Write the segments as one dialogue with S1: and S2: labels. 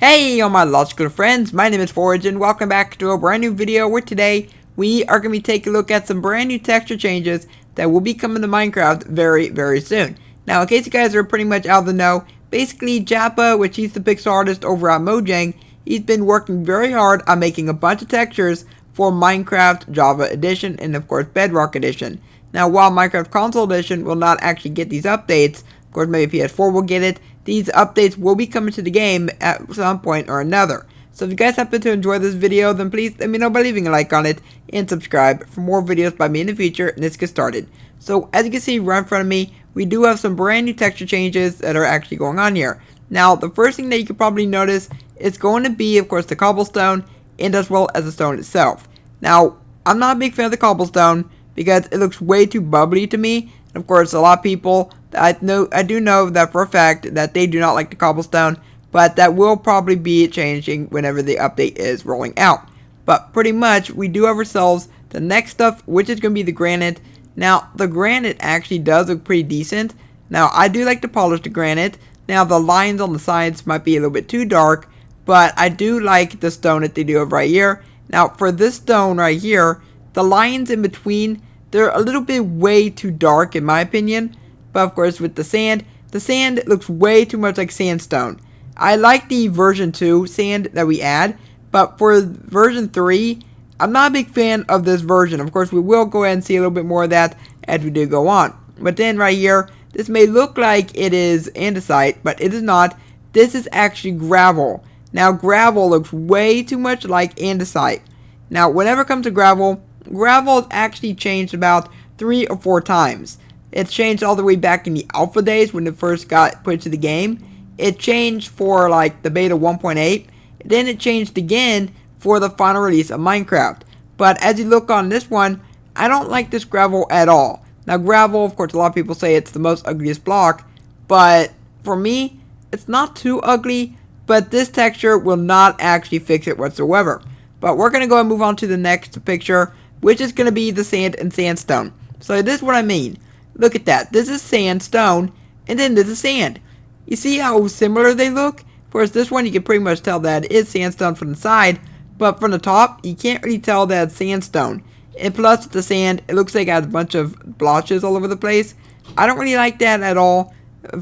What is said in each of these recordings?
S1: Hey all my logical friends, my name is Forge and welcome back to a brand new video where today we are going to be taking a look at some brand new texture changes that will be coming to Minecraft very soon. Now in case you guys are pretty much out of the know, basically Jappa, which he's the pixel artist over at Mojang, he's been working very hard on making a bunch of textures for Minecraft Java Edition and of course Bedrock Edition. Now while Minecraft Console Edition will not actually get these updates, of course maybe PS4 will get it, these updates will be coming to the game at some point or another. So if you guys happen to enjoy this video, then please let me know by leaving a like on it and subscribe for more videos by me in the future, and let's get started. So as you can see right in front of me, we do have some brand new texture changes that are actually going on here. Now the first thing that you could probably notice is going to be of course the cobblestone and as well as the stone itself. Now I'm not a big fan of the cobblestone because it looks way too bubbly to me. And of course a lot of people, I do know that for a fact that they do not like the cobblestone, but that will probably be changing whenever the update is rolling out. But pretty much we do have ourselves the next stuff, which is going to be the granite. Now the granite actually does look pretty decent. Now I do like to polish the granite. Now the lines on the sides might be a little bit too dark, but I do like the stone that they do have right here. Now for this stone right here, the lines in between, they're a little bit way too dark in my opinion. But of course with the sand looks way too much like sandstone. I like the version 2 sand that we add, but for version 3, I'm not a big fan of this version. Of course we will go ahead and see a little bit more of that as we do go on. But then right here, this may look like it is andesite, but it is not. This is actually gravel. Now gravel looks way too much like andesite. Now whenever it comes to gravel has actually changed about 3 or 4 times. It's changed all the way back in the alpha days when it first got put into the game. It changed for like the beta 1.8. Then it changed again for the final release of Minecraft. But as you look on this one, I don't like this gravel at all. Now gravel, of course a lot of people say it's the most ugliest block. But for me, it's not too ugly. But this texture will not actually fix it whatsoever. But we're going to go and move on to the next picture, which is going to be the sand and sandstone. So this is what I mean. Look at that. This is sandstone, and then this is sand. You see how similar they look? Of course, this one you can pretty much tell that it is sandstone from the side, but from the top, you can't really tell that it's sandstone. And plus, the sand, it looks like it has a bunch of blotches all over the place. I don't really like that at all.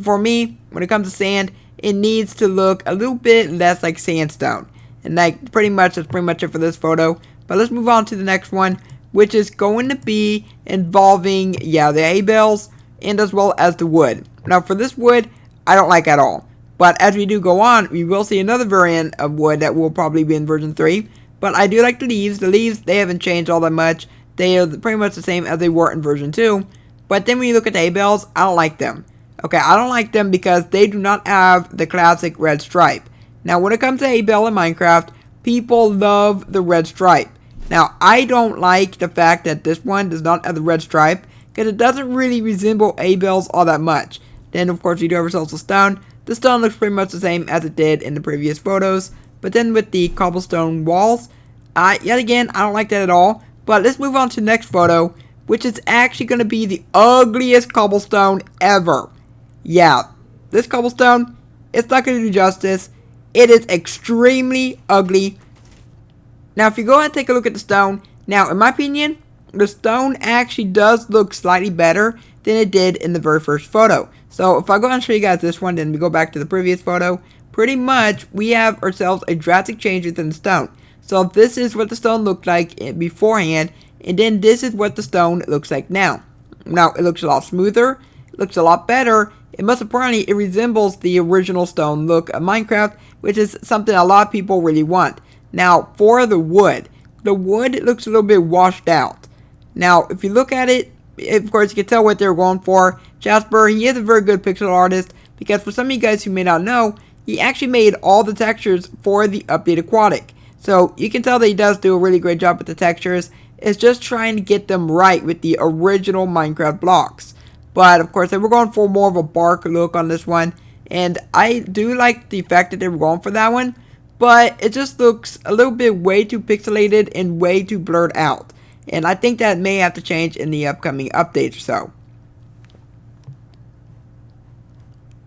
S1: For me, when it comes to sand, it needs to look a little bit less like sandstone. And that's pretty much it for this photo. But let's move on to the next one, which is going to be involving, the hay bales and as well as the wood. Now for this wood, I don't like at all. But as we do go on, we will see another variant of wood that will probably be in version 3. But I do like the leaves. The leaves, they haven't changed all that much. They are pretty much the same as they were in version 2. But then when you look at the hay bales, I don't like them. Okay, I don't like them because they do not have the classic red stripe. Now when it comes to hay bale in Minecraft, people love the red stripe. Now, I don't like the fact that this one does not have the red stripe, because it doesn't really resemble hay bales all that much. Then, of course, we do have ourselves a stone. The stone looks pretty much the same as it did in the previous photos. But then with the cobblestone walls, yet again, I don't like that at all. But let's move on to the next photo, which is actually going to be the ugliest cobblestone ever. Yeah, this cobblestone, it's not going to do justice. It is extremely ugly. Now if you go ahead and take a look at the stone, now in my opinion, the stone actually does look slightly better than it did in the very first photo. So if I go ahead and show you guys this one, then we go back to the previous photo, pretty much we have ourselves a drastic change within the stone. So this is what the stone looked like beforehand, and then this is what the stone looks like now. Now it looks a lot smoother, it looks a lot better, and most importantly it resembles the original stone look of Minecraft, which is something a lot of people really want. Now, for the wood looks a little bit washed out. Now, if you look at it, of course, you can tell what they're going for. Jasper, he is a very good pixel artist, because for some of you guys who may not know, he actually made all the textures for the update aquatic. So, you can tell that he does do a really great job with the textures. It's just trying to get them right with the original Minecraft blocks. But, of course, they were going for more of a bark look on this one. And I do like the fact that they were going for that one. But it just looks a little bit way too pixelated and way too blurred out. And I think that may have to change in the upcoming updates or so.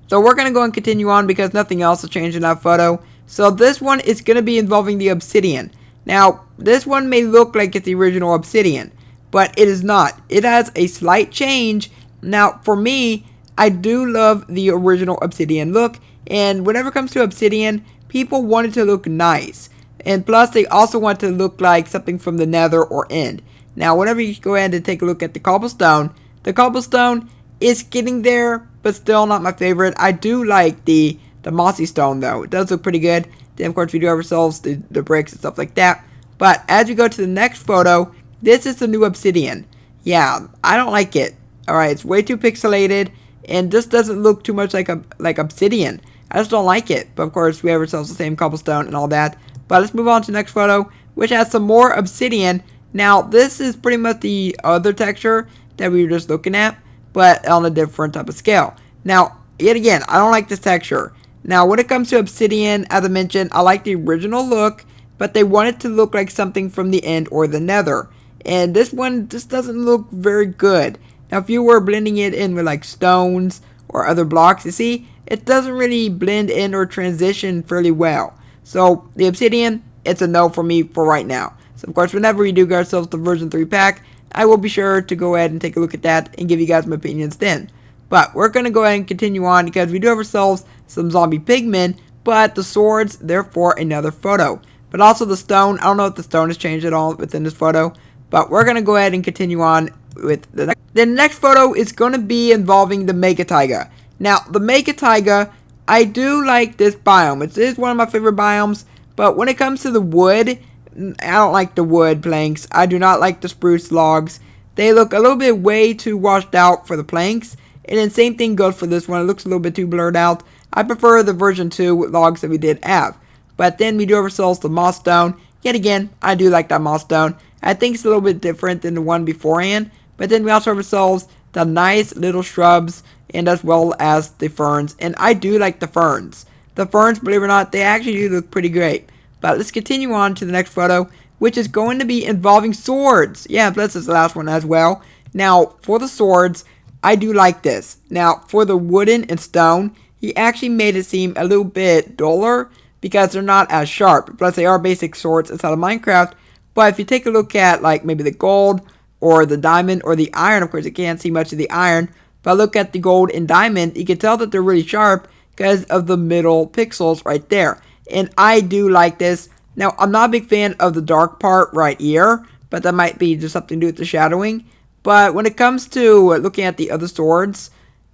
S1: So we're going to go and continue on because nothing else has changed in that photo. So this one is going to be involving the Obsidian. Now, this one may look like it's the original Obsidian, but it is not. It has a slight change. Now, for me, I do love the original Obsidian look, and whenever it comes to Obsidian, people want it to look nice. And plus, they also want to look like something from the Nether or End. Now, whenever you go ahead and take a look at the cobblestone is getting there, but still not my favorite. I do like the mossy stone, though. It does look pretty good. Then, of course, we do have ourselves the bricks and stuff like that. But as we go to the next photo, this is the new Obsidian. Yeah, I don't like it. Alright, it's way too pixelated, and just doesn't look too much like Obsidian. I just don't like it. But, of course, we have ourselves the same cobblestone and all that. But let's move on to the next photo, which has some more Obsidian. Now, this is pretty much the other texture that we were just looking at, but on a different type of scale. Now, yet again, I don't like this texture. Now, when it comes to Obsidian, as I mentioned, I like the original look, but they want it to look like something from the End or the Nether. And this one just doesn't look very good. Now, if you were blending it in with like stones or other blocks, you see, it doesn't really blend in or transition fairly well. So, the Obsidian, it's a no for me for right now. So, of course, whenever we do get ourselves the version 3 pack, I will be sure to go ahead and take a look at that and give you guys my opinions then. But we're going to go ahead and continue on because we do have ourselves some zombie pigmen, but the swords, therefore, another photo. But also the stone, I don't know if the stone has changed at all within this photo, but we're going to go ahead and continue on with the next. The next photo is going to be involving the Mega Taiga. Now, the Mega Taiga, I do like this biome. It is one of my favorite biomes, but when it comes to the wood, I don't like the wood planks. I do not like the spruce logs. They look a little bit way too washed out for the planks. And then same thing goes for this one. It looks a little bit too blurred out. I prefer the version 2 logs that we did have. But then we do have ourselves the moss stone. Yet again, I do like that moss stone. I think it's a little bit different than the one beforehand. But then we also have ourselves the nice little shrubs and as well as the ferns. And I do like the ferns. The ferns, believe it or not, they actually do look pretty great. But let's continue on to the next photo, which is going to be involving swords. Yeah, this is the last one as well. Now, for the swords, I do like this. Now, for the wooden and stone, he actually made it seem a little bit duller because they're not as sharp. Plus, they are basic swords inside of Minecraft. But if you take a look at, like, maybe the gold or the diamond or the iron, of course, you can't see much of the iron. But look at the gold and diamond, you can tell that they're really sharp because of the middle pixels right there. And I do like this. Now, I'm not a big fan of the dark part right here, but that might be just something to do with the shadowing. But when it comes to looking at the other swords,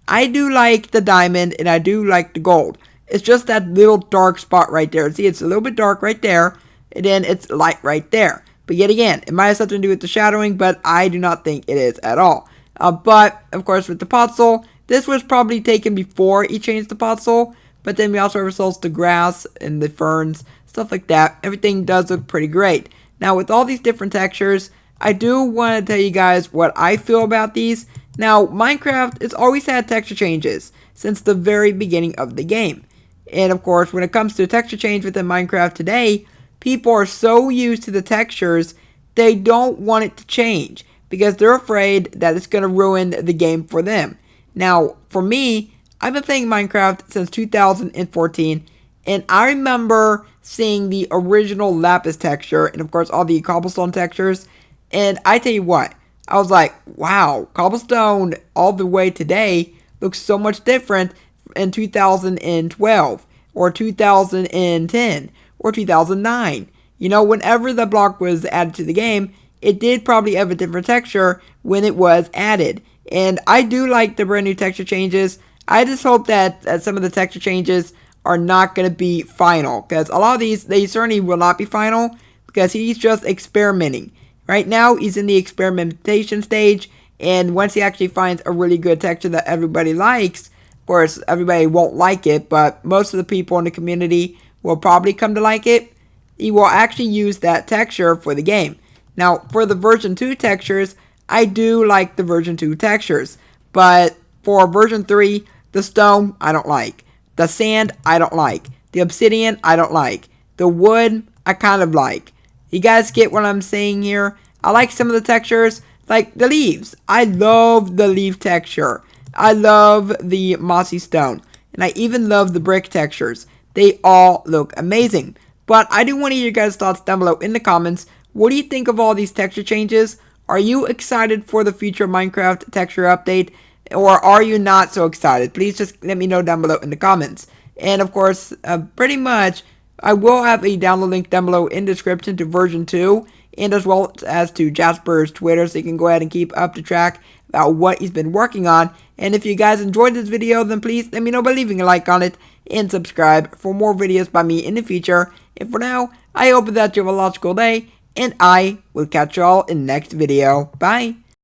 S1: I do like the diamond and I do like the gold. It's just that little dark spot right there. See, it's a little bit dark right there, and then it's light right there. But yet again, it might have something to do with the shadowing, but I do not think it is at all. But, of course, with the pot soul, this was probably taken before he changed the pot soul. But then we also have ourselves the grass and the ferns, stuff like that. Everything does look pretty great. Now, with all these different textures, I do want to tell you guys what I feel about these. Now, Minecraft has always had texture changes since the very beginning of the game. And, of course, when it comes to texture change within Minecraft today, people are so used to the textures, they don't want it to change because they're afraid that it's going to ruin the game for them. Now, for me, I've been playing Minecraft since 2014, and I remember seeing the original lapis texture, and of course all the cobblestone textures, and I tell you what, I was like, wow, cobblestone all the way today looks so much different in 2012, or 2010, or 2009. You know, whenever the block was added to the game, it did probably have a different texture when it was added, and I do like the brand new texture changes. I just hope that some of the texture changes are not going to be final. Because a lot of these, they certainly will not be final. Because he's just experimenting. Right now, he's in the experimentation stage. And once he actually finds a really good texture that everybody likes, of course, everybody won't like it. But most of the people in the community will probably come to like it. He will actually use that texture for the game. Now, for the version 2 textures, I do like the version 2 textures. But for version 3, the stone, I don't like. The sand, I don't like. The obsidian, I don't like. The wood, I kind of like. You guys get what I'm saying here? I like some of the textures, like the leaves. I love the leaf texture. I love the mossy stone. And I even love the brick textures. they all look amazing. But I do want to hear your guys' thoughts down below in the comments. What do you think of all these texture changes? Are you excited for the future Minecraft texture update? Or are you not so excited? Please just let me know down below in the comments. And of course, pretty much, I will have a download link down below in the description to version 2. And as well as to Jasper's Twitter, so you can go ahead and keep up to track about what he's been working on. And if you guys enjoyed this video, then please let me know by leaving a like on it. And subscribe for more videos by me in the future. And for now, I hope that you have a logical day. And I will catch y'all in the next video. Bye.